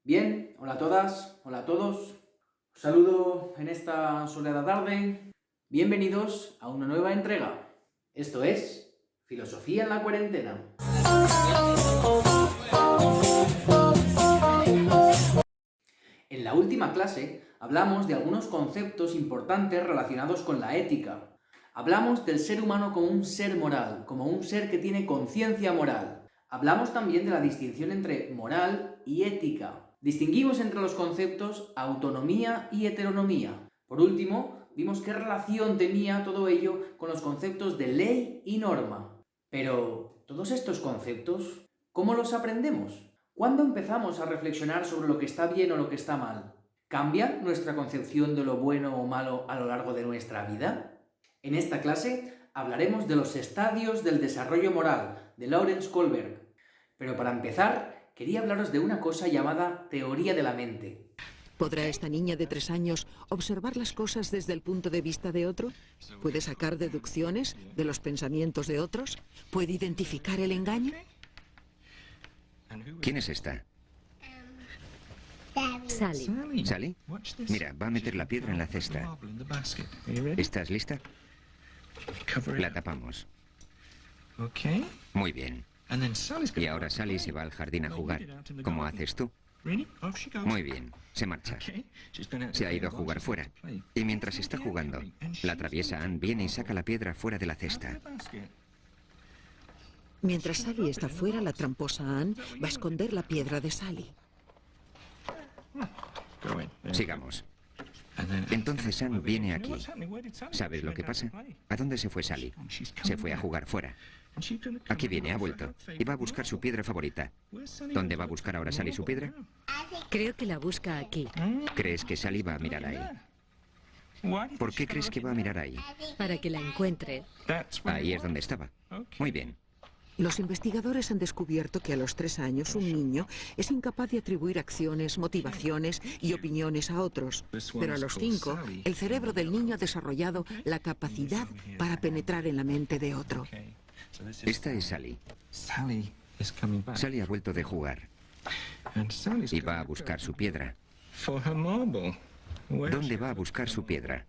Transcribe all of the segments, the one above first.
Bien, hola a todas, hola a todos. Os saludo en esta soleada tarde. Bienvenidos a una nueva entrega. Esto es Filosofía en la Cuarentena. En la última clase hablamos de algunos conceptos importantes relacionados con la ética. Hablamos del ser humano como un ser moral, como un ser que tiene conciencia moral. Hablamos también de la distinción entre moral y ética. Distinguimos entre los conceptos autonomía y heteronomía. Por último, vimos qué relación tenía todo ello con los conceptos de ley y norma. Pero, ¿todos estos conceptos, cómo los aprendemos? ¿Cuándo empezamos a reflexionar sobre lo que está bien o lo que está mal? ¿Cambia nuestra concepción de lo bueno o malo a lo largo de nuestra vida? En esta clase hablaremos de los estadios del desarrollo moral de Lawrence Kohlberg. Pero para empezar, quería hablaros de una cosa llamada teoría de la mente. ¿Podrá esta niña de 3 años observar las cosas desde el punto de vista de otro? ¿Puede sacar deducciones de los pensamientos de otros? ¿Puede identificar el engaño? ¿Quién es esta? Sally. ¿Sally? Mira, va a meter la piedra en la cesta. ¿Estás lista? La tapamos. Muy bien. Y ahora Sally se va al jardín a jugar. ¿Cómo haces tú? Muy bien, se marcha. Se ha ido a jugar fuera. Y mientras está jugando, la traviesa Anne viene y saca la piedra fuera de la cesta. Mientras Sally está fuera, la tramposa Anne va a esconder la piedra de Sally. Sigamos. Entonces Anne viene aquí. ¿Sabes lo que pasa? ¿A dónde se fue Sally? Se fue a jugar fuera. Aquí viene, ha vuelto. Y va a buscar su piedra favorita. ¿Dónde va a buscar ahora Sally su piedra? Creo que la busca aquí, ¿Crees que Sally va a mirar ahí? ¿Por qué crees que va a mirar ahí? para que la encuentre. Ahí es donde estaba. Muy bien. Los investigadores han descubierto que a los 3 años un niño es incapaz de atribuir acciones, motivaciones y opiniones a otros. Pero a los 5, el cerebro del niño ha desarrollado la capacidad para penetrar en la mente de otro. Esta es Sally. Sally ha vuelto de jugar y va a buscar su piedra. ¿Dónde va a buscar su piedra?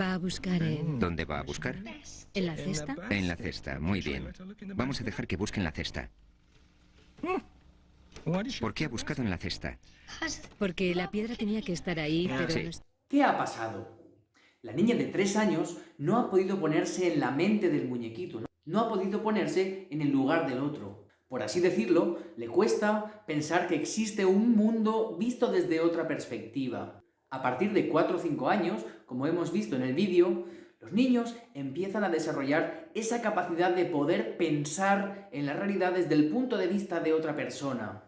Va a buscar ¿Dónde va a buscar? en la cesta. En la cesta, muy bien. Vamos a dejar que busque en la cesta. ¿Por qué ha buscado en la cesta? Porque la piedra tenía que estar ahí, pero Sí. no está. ¿Qué ha pasado? La niña de 3 años no ha podido ponerse en la mente del muñequito, no ha podido ponerse en el lugar del otro. Por así decirlo, le cuesta pensar que existe un mundo visto desde otra perspectiva. A partir de 4 o 5 años, como hemos visto en el vídeo, los niños empiezan a desarrollar esa capacidad de poder pensar en la realidad desde el punto de vista de otra persona.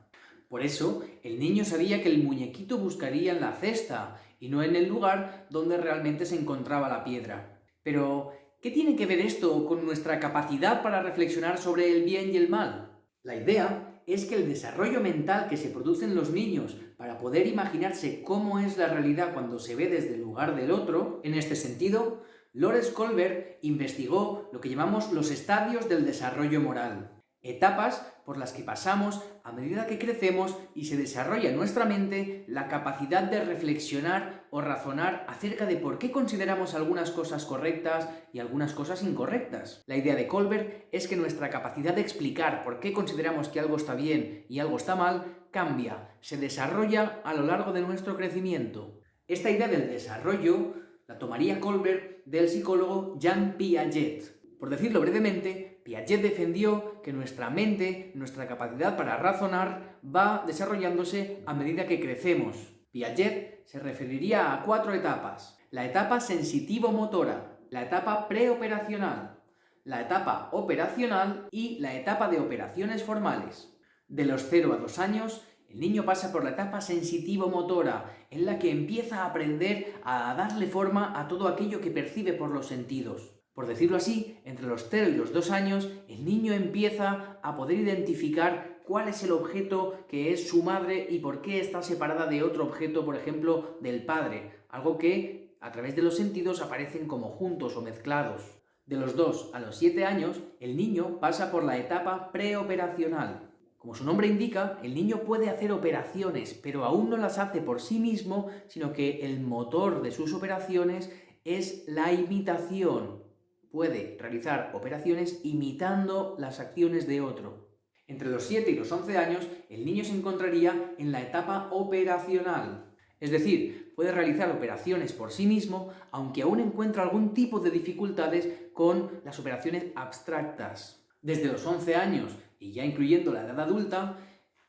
Por eso, el niño sabía que el muñequito buscaría en la cesta y no en el lugar donde realmente se encontraba la piedra. Pero, ¿qué tiene que ver esto con nuestra capacidad para reflexionar sobre el bien y el mal? La idea es que el desarrollo mental que se produce en los niños para poder imaginarse cómo es la realidad cuando se ve desde el lugar del otro, en este sentido, Lawrence Kohlberg investigó lo que llamamos los estadios del desarrollo moral. Etapas por las que pasamos a medida que crecemos y se desarrolla en nuestra mente la capacidad de reflexionar o razonar acerca de por qué consideramos algunas cosas correctas y algunas cosas incorrectas. La idea de Kohlberg es que nuestra capacidad de explicar por qué consideramos que algo está bien y algo está mal cambia, se desarrolla a lo largo de nuestro crecimiento. Esta idea del desarrollo la tomaría Kohlberg del psicólogo Jean Piaget. Por decirlo brevemente, Piaget defendió que nuestra mente, nuestra capacidad para razonar, va desarrollándose a medida que crecemos. Piaget se referiría a 4 etapas: la etapa sensitivo-motora, la etapa preoperacional, la etapa operacional y la etapa de operaciones formales. De los 0 a 2 años, el niño pasa por la etapa sensitivo-motora, en la que empieza a aprender a darle forma a todo aquello que percibe por los sentidos. Por decirlo así, entre los 0 y los 2 años, el niño empieza a poder identificar cuál es el objeto que es su madre y por qué está separada de otro objeto, por ejemplo, del padre, algo que a través de los sentidos aparecen como juntos o mezclados. De los 2 a los 7 años, el niño pasa por la etapa preoperacional. Como su nombre indica, el niño puede hacer operaciones, pero aún no las hace por sí mismo, sino que el motor de sus operaciones es la imitación. Puede realizar operaciones imitando las acciones de otro. Entre los 7 y los 11 años, el niño se encontraría en la etapa operacional. Es decir, puede realizar operaciones por sí mismo, aunque aún encuentra algún tipo de dificultades con las operaciones abstractas. Desde los 11 años, y ya incluyendo la edad adulta,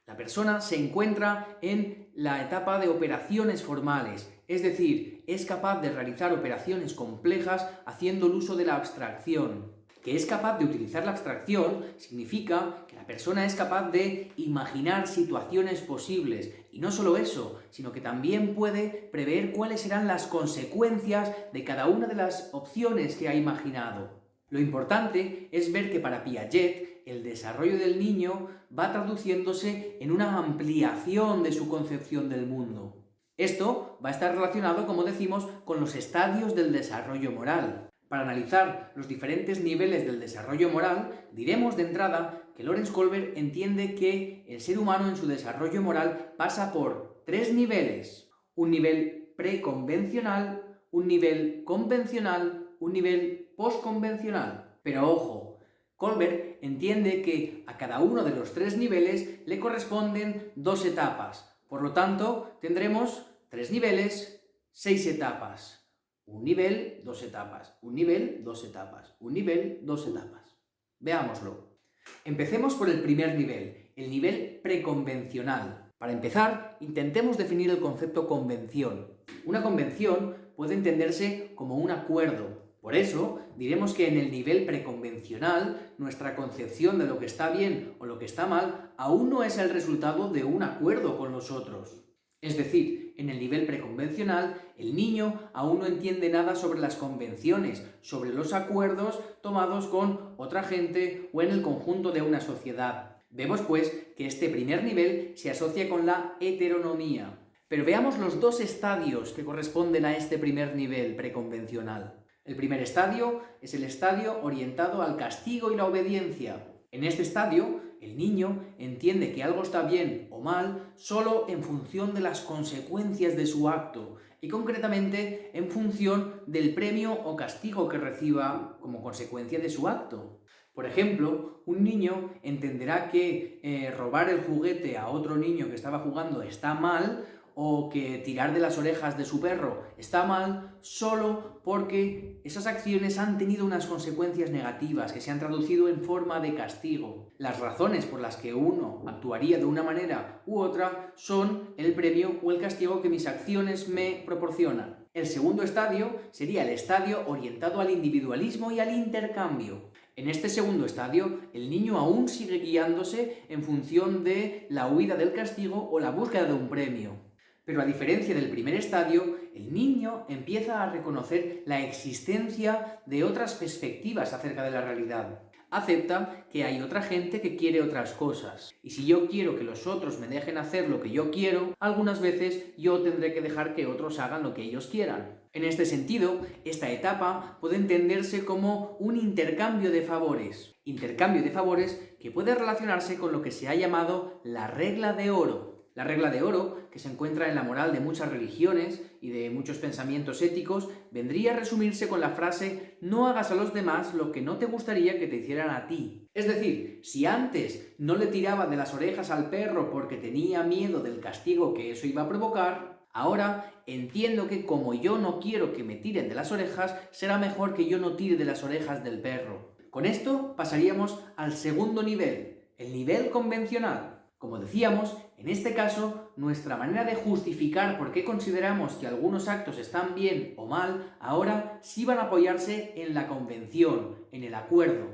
la persona se encuentra en la etapa de operaciones formales, es decir, es capaz de realizar operaciones complejas haciendo el uso de la abstracción. Que es capaz de utilizar la abstracción significa que la persona es capaz de imaginar situaciones posibles. Y no solo eso, sino que también puede prever cuáles serán las consecuencias de cada una de las opciones que ha imaginado. Lo importante es ver que para Piaget el desarrollo del niño va traduciéndose en una ampliación de su concepción del mundo. Esto va a estar relacionado, como decimos, con los estadios del desarrollo moral. Para analizar los diferentes niveles del desarrollo moral, diremos de entrada que Lawrence Kohlberg entiende que el ser humano en su desarrollo moral pasa por 3 niveles. Un nivel preconvencional, un nivel convencional, un nivel postconvencional. Pero ojo, Kohlberg entiende que a cada uno de los 3 niveles le corresponden 2 etapas. Por lo tanto, tendremos 3 niveles, 6 etapas. Un nivel, 2 etapas. Un nivel, 2 etapas. Un nivel, 2 etapas. Veámoslo. Empecemos por el primer nivel, el nivel preconvencional. Para empezar, intentemos definir el concepto convención. Una convención puede entenderse como un acuerdo. Por eso, diremos que en el nivel preconvencional, nuestra concepción de lo que está bien o lo que está mal aún no es el resultado de un acuerdo con los otros. Es decir, en el nivel preconvencional, el niño aún no entiende nada sobre las convenciones, sobre los acuerdos tomados con otra gente o en el conjunto de una sociedad. Vemos, pues, que este primer nivel se asocia con la heteronomía. Pero veamos los 2 estadios que corresponden a este primer nivel preconvencional. El primer estadio es el estadio orientado al castigo y la obediencia. En este estadio, el niño entiende que algo está bien o mal solo en función de las consecuencias de su acto y concretamente en función del premio o castigo que reciba como consecuencia de su acto. Por ejemplo, un niño entenderá que robar el juguete a otro niño que estaba jugando está mal o que tirar de las orejas de su perro está mal solo porque esas acciones han tenido unas consecuencias negativas que se han traducido en forma de castigo. Las razones por las que uno actuaría de una manera u otra son el premio o el castigo que mis acciones me proporcionan. El segundo estadio sería el estadio orientado al individualismo y al intercambio. En este segundo estadio, el niño aún sigue guiándose en función de la huida del castigo o la búsqueda de un premio. Pero a diferencia del primer estadio, el niño empieza a reconocer la existencia de otras perspectivas acerca de la realidad. Acepta que hay otra gente que quiere otras cosas. Y si yo quiero que los otros me dejen hacer lo que yo quiero, algunas veces yo tendré que dejar que otros hagan lo que ellos quieran. En este sentido, esta etapa puede entenderse como un intercambio de favores. Intercambio de favores que puede relacionarse con lo que se ha llamado la regla de oro. La regla de oro, que se encuentra en la moral de muchas religiones y de muchos pensamientos éticos, vendría a resumirse con la frase «no hagas a los demás lo que no te gustaría que te hicieran a ti». Es decir, si antes no le tiraba de las orejas al perro porque tenía miedo del castigo que eso iba a provocar, ahora entiendo que como yo no quiero que me tiren de las orejas, será mejor que yo no tire de las orejas del perro. Con esto pasaríamos al segundo nivel, el nivel convencional. Como decíamos, en este caso, nuestra manera de justificar por qué consideramos que algunos actos están bien o mal, ahora sí van a apoyarse en la convención, en el acuerdo.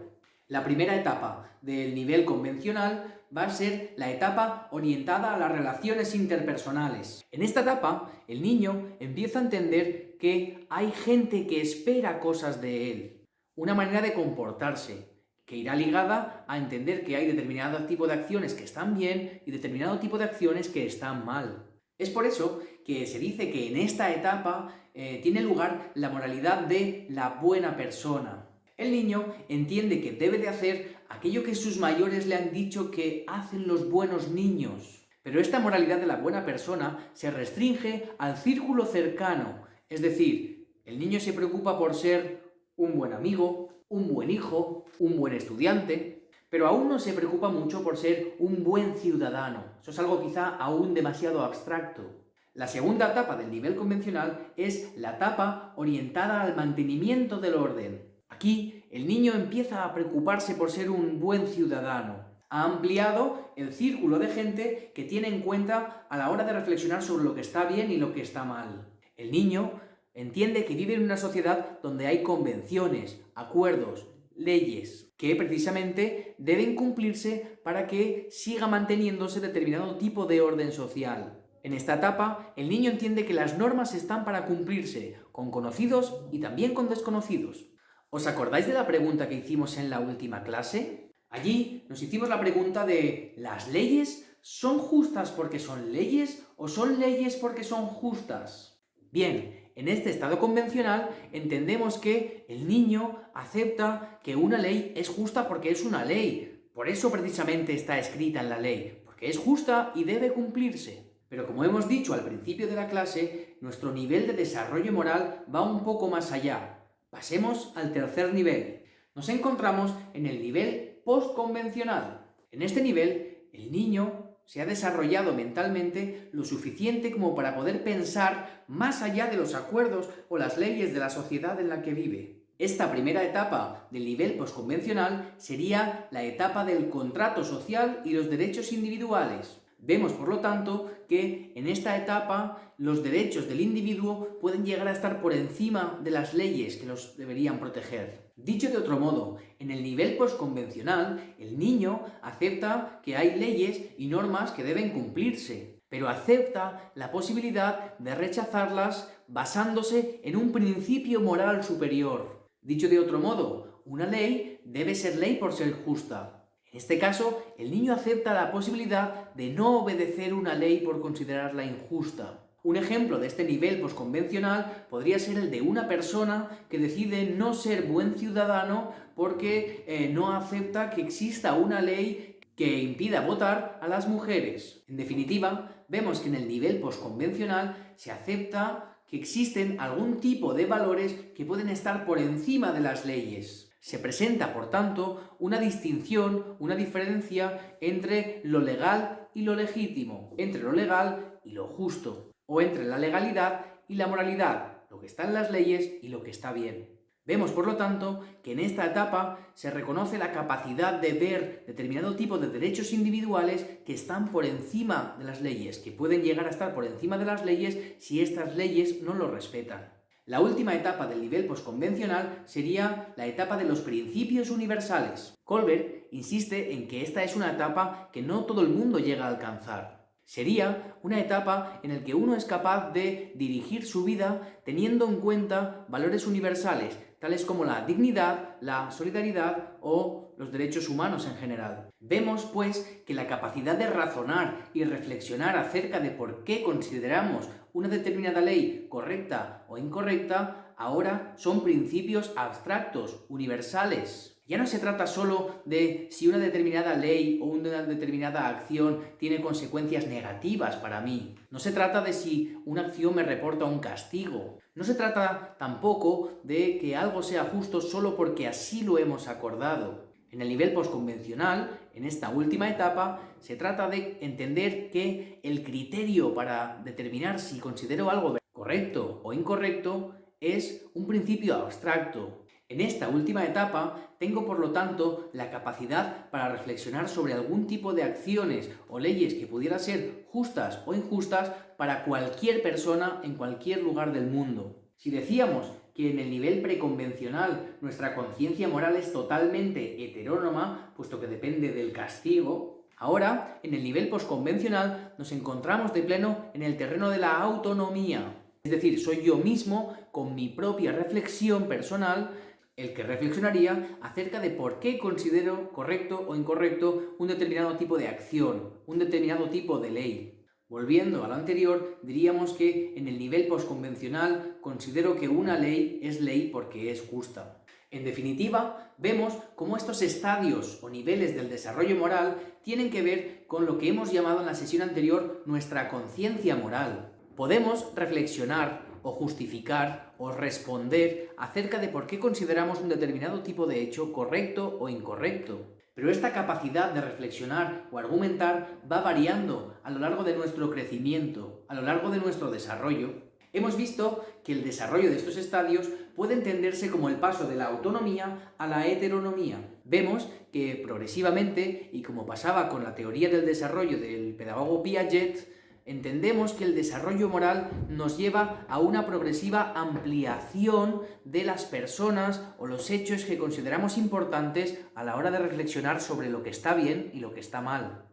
La primera etapa del nivel convencional va a ser la etapa orientada a las relaciones interpersonales. En esta etapa, el niño empieza a entender que hay gente que espera cosas de él, una manera de comportarse, que irá ligada a entender que hay determinado tipo de acciones que están bien y determinado tipo de acciones que están mal. Es por eso que se dice que en esta etapa tiene lugar la moralidad de la buena persona. El niño entiende que debe de hacer aquello que sus mayores le han dicho que hacen los buenos niños. Pero esta moralidad de la buena persona se restringe al círculo cercano, es decir, el niño se preocupa por ser un buen amigo, un buen hijo, un buen estudiante, pero aún no se preocupa mucho por ser un buen ciudadano. Eso es algo quizá aún demasiado abstracto. La segunda etapa del nivel convencional es la etapa orientada al mantenimiento del orden. Aquí el niño empieza a preocuparse por ser un buen ciudadano. Ha ampliado el círculo de gente que tiene en cuenta a la hora de reflexionar sobre lo que está bien y lo que está mal. El niño entiende que vive en una sociedad donde hay convenciones, acuerdos, leyes, que precisamente deben cumplirse para que siga manteniéndose determinado tipo de orden social. En esta etapa, el niño entiende que las normas están para cumplirse, con conocidos y también con desconocidos. ¿Os acordáis de la pregunta que hicimos en la última clase? Allí nos hicimos la pregunta de ¿las leyes son justas porque son leyes o son leyes porque son justas? Bien, en este estado convencional entendemos que el niño acepta que una ley es justa porque es una ley. Por eso precisamente está escrita en la ley, porque es justa y debe cumplirse. Pero como hemos dicho al principio de la clase, nuestro nivel de desarrollo moral va un poco más allá. Pasemos al tercer nivel. Nos encontramos en el nivel postconvencional. En este nivel, el niño se ha desarrollado mentalmente lo suficiente como para poder pensar más allá de los acuerdos o las leyes de la sociedad en la que vive. Esta primera etapa del nivel postconvencional sería la etapa del contrato social y los derechos individuales. Vemos, por lo tanto, que en esta etapa los derechos del individuo pueden llegar a estar por encima de las leyes que los deberían proteger. Dicho de otro modo, en el nivel postconvencional, el niño acepta que hay leyes y normas que deben cumplirse, pero acepta la posibilidad de rechazarlas basándose en un principio moral superior. Dicho de otro modo, una ley debe ser ley por ser justa. En este caso, el niño acepta la posibilidad de no obedecer una ley por considerarla injusta. Un ejemplo de este nivel postconvencional podría ser el de una persona que decide no ser buen ciudadano porque no acepta que exista una ley que impida votar a las mujeres. En definitiva, vemos que en el nivel postconvencional se acepta que existen algún tipo de valores que pueden estar por encima de las leyes. Se presenta, por tanto, una distinción, una diferencia entre lo legal y lo legítimo, entre lo legal y lo justo, o entre la legalidad y la moralidad, lo que está en las leyes y lo que está bien. Vemos, por lo tanto, que en esta etapa se reconoce la capacidad de ver determinado tipo de derechos individuales que están por encima de las leyes, que pueden llegar a estar por encima de las leyes si estas leyes no lo respetan. La última etapa del nivel postconvencional sería la etapa de los principios universales. Colbert insiste en que esta es una etapa que no todo el mundo llega a alcanzar. Sería una etapa en la que uno es capaz de dirigir su vida teniendo en cuenta valores universales, tales como la dignidad, la solidaridad o los derechos humanos en general. Vemos, pues, que la capacidad de razonar y reflexionar acerca de por qué consideramos una determinada ley correcta o incorrecta ahora son principios abstractos, universales. Ya no se trata solo de si una determinada ley o una determinada acción tiene consecuencias negativas para mí. No se trata de si una acción me reporta un castigo. No se trata tampoco de que algo sea justo solo porque así lo hemos acordado. En el nivel postconvencional, en esta última etapa, se trata de entender que el criterio para determinar si considero algo correcto o incorrecto es un principio abstracto. En esta última etapa tengo, por lo tanto, la capacidad para reflexionar sobre algún tipo de acciones o leyes que pudieran ser justas o injustas para cualquier persona en cualquier lugar del mundo. Si decíamos que en el nivel preconvencional nuestra conciencia moral es totalmente heterónoma, puesto que depende del castigo, ahora, en el nivel postconvencional, nos encontramos de pleno en el terreno de la autonomía. Es decir, soy yo mismo, con mi propia reflexión personal, el que reflexionaría acerca de por qué considero correcto o incorrecto un determinado tipo de acción, un determinado tipo de ley. Volviendo a lo anterior, diríamos que en el nivel postconvencional considero que una ley es ley porque es justa. En definitiva, vemos cómo estos estadios o niveles del desarrollo moral tienen que ver con lo que hemos llamado en la sesión anterior nuestra conciencia moral. Podemos reflexionar o justificar o responder acerca de por qué consideramos un determinado tipo de hecho correcto o incorrecto. Pero esta capacidad de reflexionar o argumentar va variando a lo largo de nuestro crecimiento, a lo largo de nuestro desarrollo. Hemos visto que el desarrollo de estos estadios puede entenderse como el paso de la autonomía a la heteronomía. Vemos que progresivamente, y como pasaba con la teoría del desarrollo del pedagogo Piaget, entendemos que el desarrollo moral nos lleva a una progresiva ampliación de las personas o los hechos que consideramos importantes a la hora de reflexionar sobre lo que está bien y lo que está mal.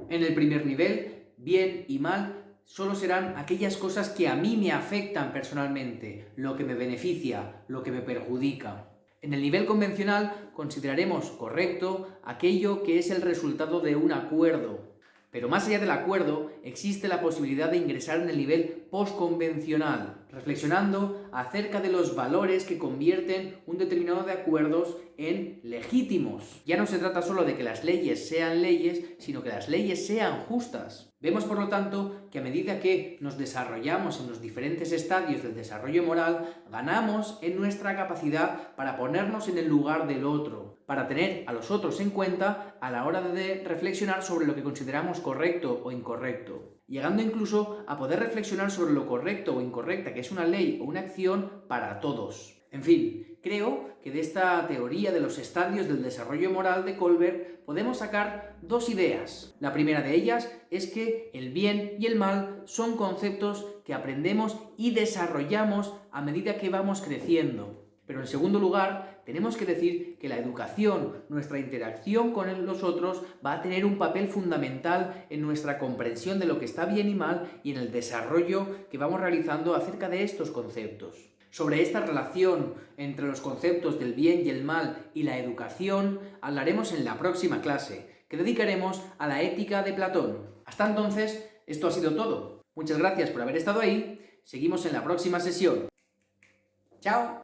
En el primer nivel, bien y mal solo serán aquellas cosas que a mí me afectan personalmente, lo que me beneficia, lo que me perjudica. En el nivel convencional consideraremos correcto aquello que es el resultado de un acuerdo. Pero más allá del acuerdo, existe la posibilidad de ingresar en el nivel postconvencional, reflexionando acerca de los valores que convierten un determinado de acuerdos en legítimos. Ya no se trata solo de que las leyes sean leyes, sino que las leyes sean justas. Vemos, por lo tanto, que a medida que nos desarrollamos en los diferentes estadios del desarrollo moral, ganamos en nuestra capacidad para ponernos en el lugar del otro, para tener a los otros en cuenta a la hora de reflexionar sobre lo que consideramos correcto o incorrecto, llegando incluso a poder reflexionar sobre lo correcto o incorrecta que es una ley o una acción para todos. En fin, creo que de esta teoría de los estadios del desarrollo moral de Kohlberg podemos sacar dos ideas. La primera de ellas es que el bien y el mal son conceptos que aprendemos y desarrollamos a medida que vamos creciendo. Pero en segundo lugar, tenemos que decir que la educación, nuestra interacción con los otros, va a tener un papel fundamental en nuestra comprensión de lo que está bien y mal y en el desarrollo que vamos realizando acerca de estos conceptos. Sobre esta relación entre los conceptos del bien y el mal y la educación hablaremos en la próxima clase, que dedicaremos a la ética de Platón. Hasta entonces, esto ha sido todo. Muchas gracias por haber estado ahí. Seguimos en la próxima sesión. ¡Chao!